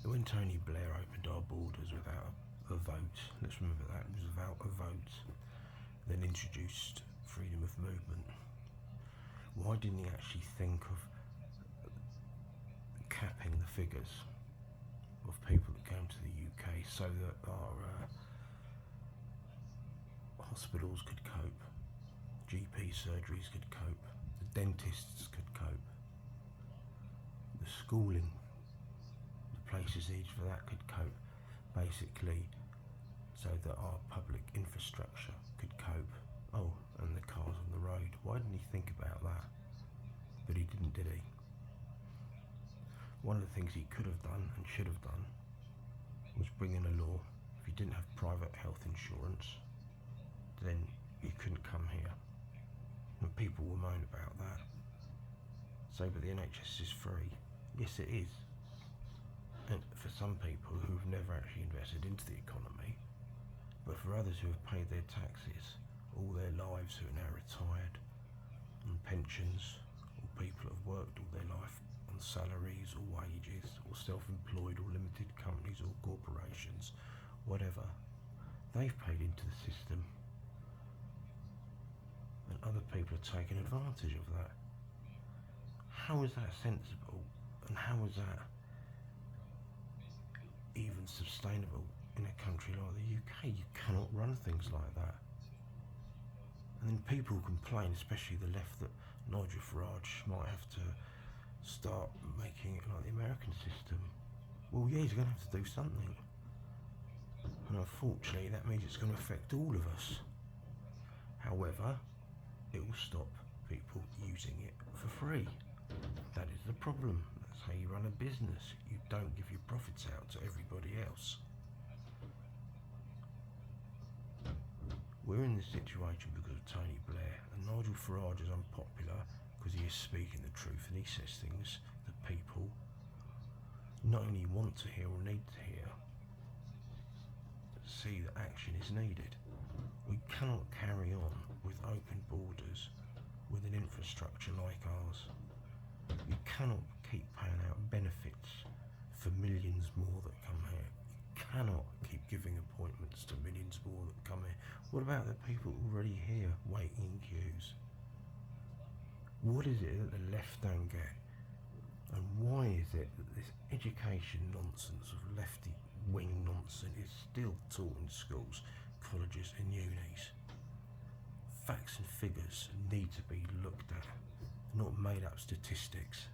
When Tony Blair opened our borders without a vote, let's remember that, it was without a vote, then introduced freedom of movement, why didn't he actually think of capping the figures of people that came to the UK so that our hospitals could cope, GP surgeries could cope, the dentists could cope, the schooling, the places needed for that could cope, basically so that our public infrastructure could cope. Oh, and the cars on the road. Why didn't he think about that? But he didn't, did he? One of the things he could have done and should have done was bring in a law. If you didn't have private health insurance, then you couldn't come here. And people will moan about that. Say, but the NHS is free. Yes, it is. And for some people who've never actually invested into the economy, but for others who have paid their taxes all their lives, who are now retired on pensions, or people who have worked all their life on salaries or wages, or self-employed or limited companies or corporations, whatever, they've paid into the system. And other people are taking advantage of that. How is that sensible? And how is that even sustainable in a country like the UK? You cannot run things like that. And then people complain, especially the left, that Nigel Farage might have to start making it like the American system. Well, yeah, he's going to have to do something. And unfortunately, that means it's going to affect all of us. However, it will stop people using it for free. That is the problem. That's how you run a business. You don't give your profits out to everybody else. We're in this situation because of Tony Blair, and Nigel Farage is unpopular because he is speaking the truth and he says things that people not only want to hear or need to hear, but see that action is needed. We cannot carry on with open borders with an infrastructure like ours. You cannot keep paying out benefits for millions more that come here. You cannot keep giving appointments to millions more that come here. What about the people already here waiting in queues? What is it that the left don't get? And why is it that this education nonsense of lefty wing nonsense is still taught in schools, colleges and unis? Facts and figures need to be looked at, not made up statistics.